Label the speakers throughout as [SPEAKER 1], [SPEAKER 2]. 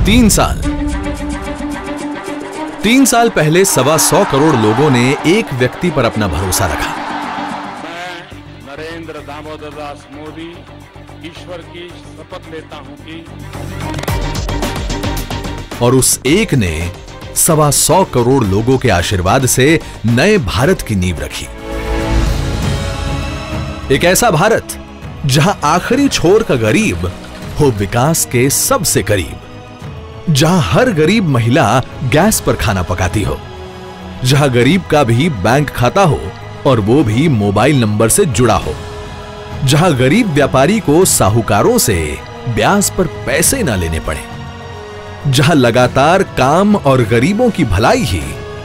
[SPEAKER 1] 3 साल पहले 125 करोड़ लोगों ने एक व्यक्ति पर अपना भरोसा रखा।
[SPEAKER 2] मैं नरेंद्र दामोदर दास मोदी ईश्वर की शपथ लेता हूं कि
[SPEAKER 1] और उस एक ने 125 करोड़ लोगों के आशीर्वाद से नए भारत की नींव रखी। एक ऐसा भारत जहां आखिरी छोर का गरीब हो विकास के सबसे करीब, जहां हर गरीब महिला गैस पर खाना पकाती हो, जहां गरीब का भी बैंक खाता हो और वो भी मोबाइल नंबर से जुड़ा हो, जहां गरीब व्यापारी को साहूकारों से ब्याज पर पैसे ना लेने पड़े, जहां लगातार काम और गरीबों की भलाई ही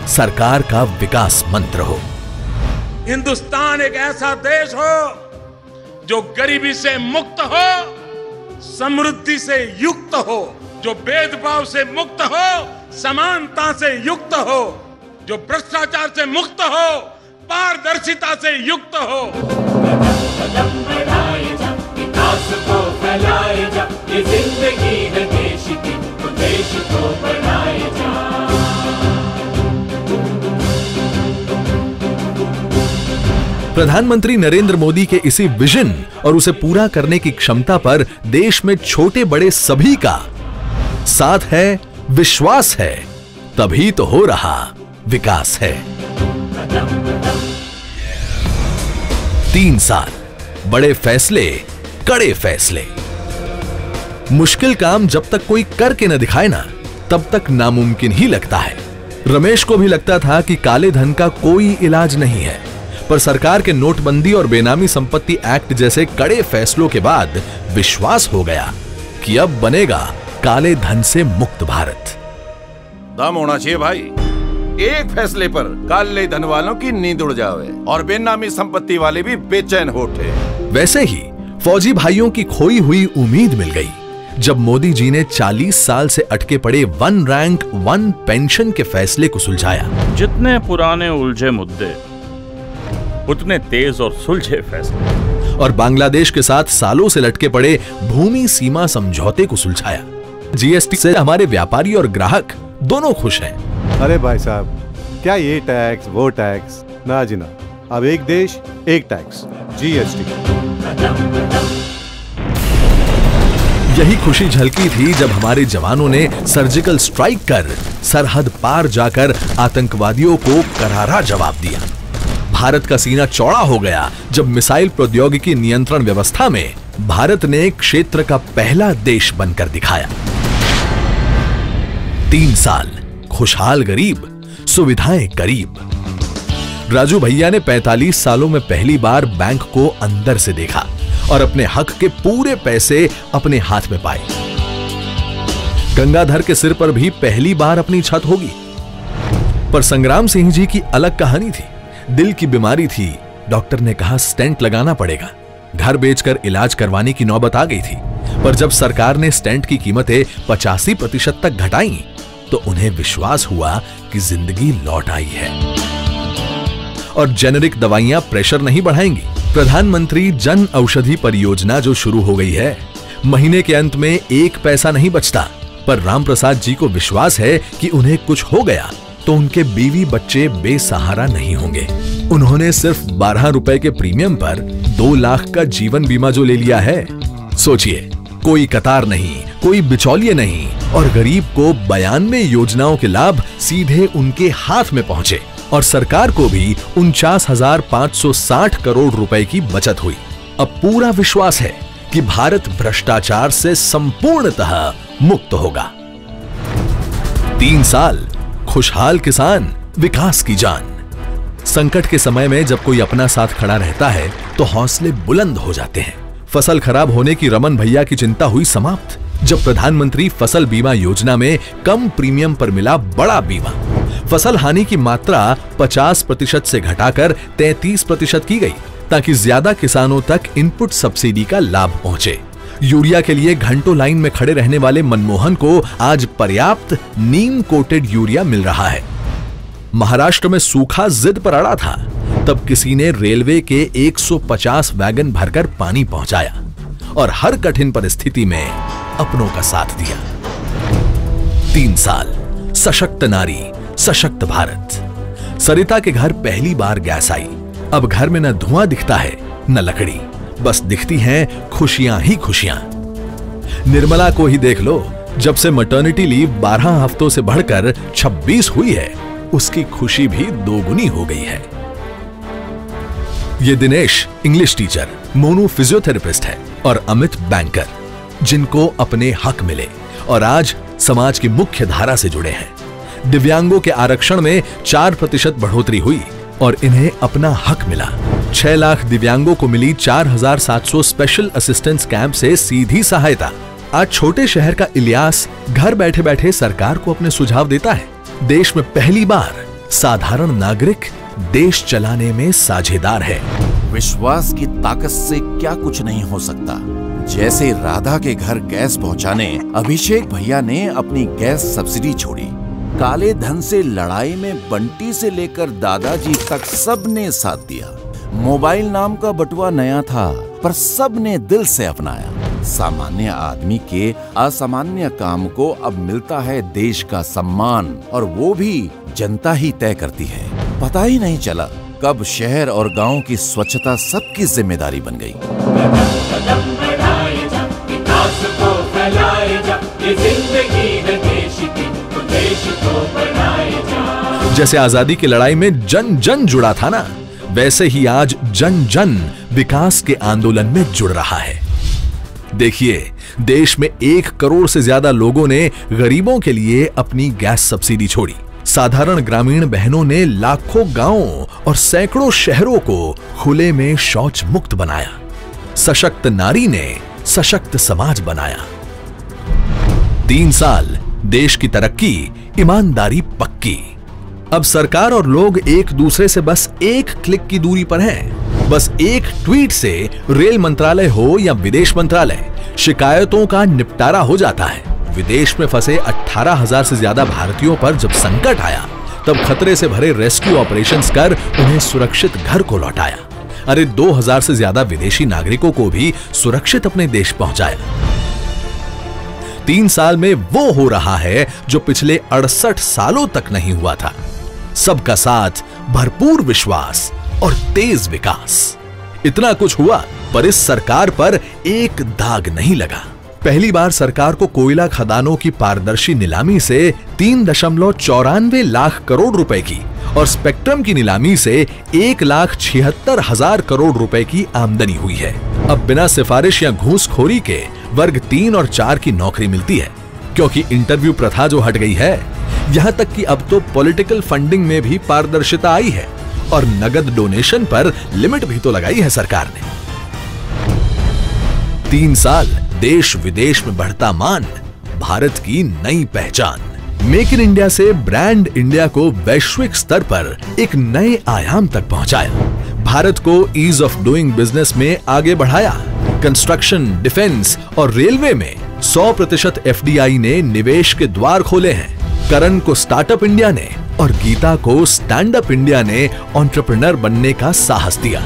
[SPEAKER 1] सरकार का विकास मंत्र हो।
[SPEAKER 2] हिंदुस्तान एक ऐसा देश हो जो गरीबी से मुक्त हो, समृद्धि से युक्त हो, जो भेदभाव से मुक्त हो, समानता से युक्त हो, जो भ्रष्टाचार से मुक्त हो, पारदर्शिता से युक्त हो।
[SPEAKER 3] कदम बढ़ाए जा, विकास को फैलाए जा, ये जिंदगी है देश की, तो देश को बढ़ाए जा।
[SPEAKER 1] प्रधानमंत्री नरेंद्र मोदी के इसी विजन और उसे पूरा करने की क्षमता पर देश में छोटे बड़े सभी का साथ है, विश्वास है, तभी तो हो रहा विकास है। 3 साल, बड़े फैसले, कड़े फैसले। मुश्किल काम जब तक कोई करके न दिखाए ना, तब तक नामुमकिन ही लगता है। रमेश को भी लगता था कि काले धन का कोई इलाज नहीं है, पर सरकार के नोटबंदी और बेनामी संपत्ति एक्ट जैसे कड़े फैसलों के बाद विश्वास हो गया कि अब बनेगा काले धन से मुक्त भारत।
[SPEAKER 4] दम होना चाहिए भाई, एक फैसले पर काले धन वालों की नींद उड़ जावे और बेनामी संपत्ति वाले भी बेचैन हो उठे।
[SPEAKER 1] वैसे ही फौजी भाइयों की खोई हुई उम्मीद मिल गई जब मोदी जी ने 40 साल से अटके पड़े 1 रैंक 1 पेंशन के फैसले को सुलझाया।
[SPEAKER 5] जितने पुराने उलझे मुद्दे, उतने तेज और सुलझे फैसले।
[SPEAKER 1] और बांग्लादेश के साथ सालों से लटके पड़े भूमि सीमा समझौते को सुलझाया। जीएसटी से हमारे व्यापारी और ग्राहक दोनों खुश हैं।
[SPEAKER 6] अरे भाई साहब, क्या ये टैक्स वो टैक्स, ना जी ना, अब एक देश एक टैक्स, जीएसटी।
[SPEAKER 1] यही खुशी झलकी थी जब हमारे जवानों ने सर्जिकल स्ट्राइक कर सरहद पार जाकर आतंकवादियों को करारा जवाब दिया। भारत का सीना चौड़ा हो गया जब मिसाइल प्रौद्योगिकी नियंत्रण व्यवस्था में भारत ने क्षेत्र का पहला देश बनकर दिखाया। 3 साल, खुशहाल गरीब, सुविधाएं करीब। राजू भैया ने 45 सालों में पहली बार बैंक को अंदर से देखा और अपने हक के पूरे पैसे अपने हाथ में पाए। गंगाधर के सिर पर भी पहली बार अपनी छत होगी। पर संग्राम सिंह जी की अलग कहानी थी। दिल की बीमारी थी, डॉक्टर ने कहा स्टेंट लगाना पड़ेगा। घर बेचकर इलाज करवाने की नौबत आ गई थी, पर जब सरकार ने स्टेंट की कीमतें 85% तक घटाई तो उन्हें विश्वास हुआ कि जिंदगी लौट आई है। और जेनेरिक दवाइयां प्रेशर नहीं बढ़ाएंगी। प्रधानमंत्री जन औषधि परियोजना जो शुरू हो गई है, महीने के अंत में 1 पैसा नहीं बचता, पर रामप्रसाद जी को विश्वास है कि उन्हें कुछ हो गया तो उनके बीवी बच्चे बेसहारा नहीं होंगे। उन्होंने सिर्फ 12 रुपए के प्रीमियम पर 2 लाख का जीवन बीमा जो ले लिया है। सोचिए, कोई कतार नहीं, कोई बिचौलिए नहीं, और गरीब को 92 योजनाओं के लाभ सीधे उनके हाथ में पहुंचे और सरकार को भी 49,560 करोड़ रुपए की बचत हुई। अब पूरा विश्वास है कि भारत भ्रष्टाचार से संपूर्णतः मुक्त होगा। 3 साल, खुशहाल किसान, विकास की जान। संकट के समय में जब कोई अपना साथ खड़ा रहता है तो हौसले बुलंद हो जाते हैं। फसल खराब होने की रमन भैया की चिंता हुई समाप्त जब प्रधानमंत्री फसल बीमा योजना में कम प्रीमियम पर मिला बड़ा बीमा। फसल हानि की मात्रा 50% से घटाकर 33% की गई ताकि ज्यादा किसानों तक इनपुट सब्सिडी का लाभ पहुंचे। यूरिया के लिए घंटों लाइन में खड़े रहने वाले मनमोहन को आज पर्याप्त नीम कोटेड यूरिया मिल रहा है। महाराष्ट्र में सूखा जिद पर अड़ा था, तब किसी ने रेलवे के 150 वैगन भरकर पानी पहुंचाया और हर कठिन परिस्थिति में अपनों का साथ दिया। 3 साल, सशक्त नारी, सशक्त भारत। सरिता के घर पहली बार गैस आई। अब घर में न धुआं दिखता है न लकड़ी, बस दिखती हैं खुशियां ही खुशियां। निर्मला को ही देख लो, जब से मैटरनिटी लीव 12 हफ्तों से बढ़कर 26 हुई है, उसकी खुशी भी दोगुनी हो गई है। ये Dinesh English teacher, Monu physiotherapist है और अमित बैंकर, जिनको अपने हक मिले और आज समाज की मुख्य धारा से जुड़े हैं। दिव्यांगों के आरक्षण में 4% बढ़ोतरी हुई और इन्हें अपना हक मिला। 6 लाख दिव्यांगों को मिली 4700 स्पेशल असिस्टेंस कैंप से सीधी सहायता। आज छोटे शहर का इलियास घर बैठे बैठे सरकार को अपने सुझाव देता है। देश में पहली बार साधारण नागरिक देश चलाने में साझेदार है।
[SPEAKER 4] विश्वास की ताकत से क्या कुछ नहीं हो सकता। जैसे राधा के घर गैस पहुंचाने अभिषेक भैया ने अपनी गैस सब्सिडी छोड़ी। काले धन से लड़ाई में बंटी से लेकर दादाजी तक सबने साथ दिया। मोबाइल नाम का बटुआ नया था, पर सबने दिल से अपनाया। सामान्य आदमी के असामान्य काम को अब मिलता है देश का सम्मान, और वो भी जनता ही तय करती है। पता ही नहीं चला कब शहर और गांव की स्वच्छता सबकी जिम्मेदारी बन गई।
[SPEAKER 3] कदम बढ़ाए जा, विकास को फैलाए जा, ये जिंदगी है देश की, तो देश को बनाए जा।
[SPEAKER 1] जैसे आजादी की लड़ाई में जन जन जुड़ा था ना, वैसे ही आज जन जन विकास के आंदोलन में जुड़ रहा है। देखिए, देश में 1 करोड़ से ज्यादा लोगों ने गरीबों के लिए अपनी गैस सब्सिडी छोड़ी। साधारण ग्रामीण बहनों ने लाखों गांवों और सैकड़ों शहरों को खुले में शौच मुक्त बनाया। सशक्त नारी ने सशक्त समाज बनाया। 3 साल, देश की तरक्की, ईमानदारी पक्की। अब सरकार और लोग एक दूसरे से बस 1 क्लिक की दूरी पर हैं। बस एक ट्वीट से रेल मंत्रालय हो या विदेश मंत्रालय, शिकायतों का निपटारा हो जाता है। विदेश में फंसे 18,000 से ज्यादा भारतीयों पर जब संकट आया, तब खतरे से भरे रेस्क्यू ऑपरेशंस कर उन्हें सुरक्षित घर को लौटाया। अरे 2000 से ज्यादा विदेशी नागरिकों को भी सुरक्षित अपने देश पहुंचाया। 3 साल में वो हो रहा है जो पिछले 68 सालों तक नहीं हुआ था। सबका साथ, भरपूर विश्वास और तेज विकास। इतना कुछ हुआ, पर इस सरकार पर एक दाग नहीं लगा। पहली बार सरकार को कोयला खदानों की पारदर्शी नीलामी से 3.94 लाख करोड़ रुपए की और स्पेक्ट्रम की नीलामी से 1,76,000 करोड़ रुपए की आमदनी हुई है। अब बिना सिफारिश या घूसखोरी के वर्ग 3 और 4 की नौकरी मिलती है, क्योंकि इंटरव्यू प्रथा जो हट गई है। यहां तक कि अब तो पॉलिटिकल फंडिंग में भी पारदर्शिता आई है और नगद डोनेशन पर लिमिट भी तो लगाई है सरकार ने। 3 साल, देश विदेश में बढ़ता मान, भारत की नई पहचान। मेक इन इंडिया से ब्रांड इंडिया को वैश्विक स्तर पर एक नए आयाम तक पहुंचाया। भारत को ईज ऑफ डूइंग बिजनेस में आगे बढ़ाया। कंस्ट्रक्शन, डिफेंस और रेलवे में 100% FDI ने निवेश के द्वार खोले हैं। करण को स्टार्टअप इंडिया ने और गीता को स्टैंड अप इंडिया ने एंटरप्रेन्योर बनने का साहस दिया।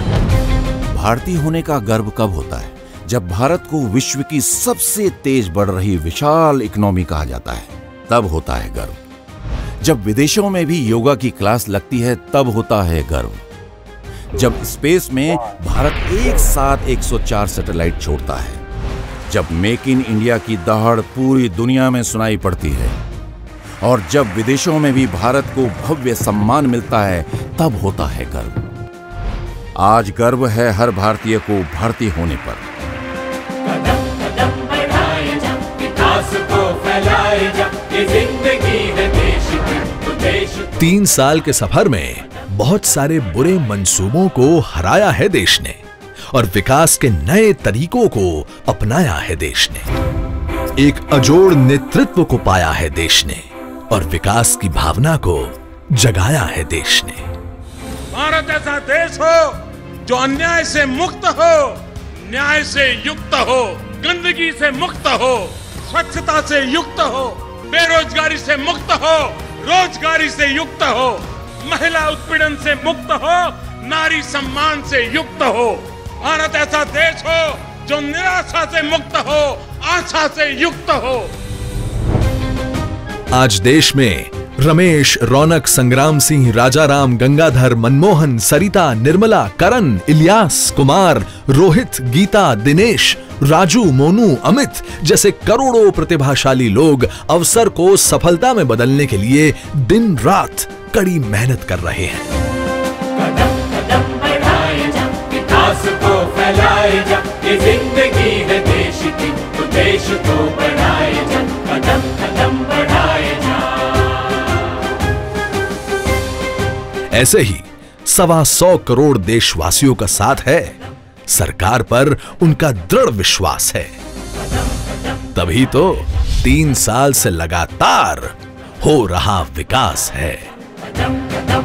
[SPEAKER 4] भारतीय होने का गर्व कब होता है? जब भारत को विश्व की सबसे तेज बढ़ रही विशाल इकोनॉमी कहा जाता है, तब होता है गर्व। जब विदेशों में भी योगा की क्लास लगती है, तब होता है गर्व। जब स्पेस में भारत एक साथ 104 सैटेलाइट छोड़ता है, जब मेक इन इंडिया की दहाड़ पूरी दुनिया में सुनाई पड़ती है, और जब विदेशों में भी भारत को भव्य सम्मान मिलता है, तब होता है गर्व। आज गर्व है हर भारतीय को भारतीय होने पर।
[SPEAKER 3] कदम कदम बढ़ाए जा, विकास को फैलाए जा, ये जिंदगी है देश की, तो देश।
[SPEAKER 1] 3 साल के सफर में बहुत सारे बुरे मंसूबों को हराया है देश ने और विकास के नए तरीकों को अपनाया है देश ने। एक अजोड़ नेतृत्व को पाया है देश ने और विकास की भावना को जगाया है देश ने।
[SPEAKER 2] भारत ऐसा देश हो जो अन्याय से मुक्त हो, न्याय से युक्त हो, गंदगी से मुक्त हो, स्वच्छता से युक्त हो, बेरोजगारी से मुक्त हो, रोजगारी से युक्त हो, महिला उत्पीड़न से मुक्त हो, नारी सम्मान से युक्त हो। भारत ऐसा देश हो जो निराशा से मुक्त हो, आशा से युक्त हो।
[SPEAKER 1] आज देश में रमेश, रौनक, संग्राम सिंह, राजाराम, गंगाधर, मनमोहन, सरिता, निर्मला, करण, इलियास, कुमार, रोहित, गीता, दिनेश, राजू, मोनू, अमित जैसे करोड़ों प्रतिभाशाली लोग अवसर को सफलता में बदलने के लिए दिन रात कड़ी मेहनत कर रहे हैं।
[SPEAKER 3] कदम कदम बढ़ाए जा, विकास को फैलाए जा, ये जिंदगी है देश की, तो देश को बढ़ाए जा, कदम कदम बढ़ाए जा।
[SPEAKER 1] ऐसे ही 125 करोड़ देशवासियों का साथ है, सरकार पर उनका दृढ़ विश्वास है। तभी तो 3 साल से लगातार हो रहा विकास है।
[SPEAKER 3] कदम कदम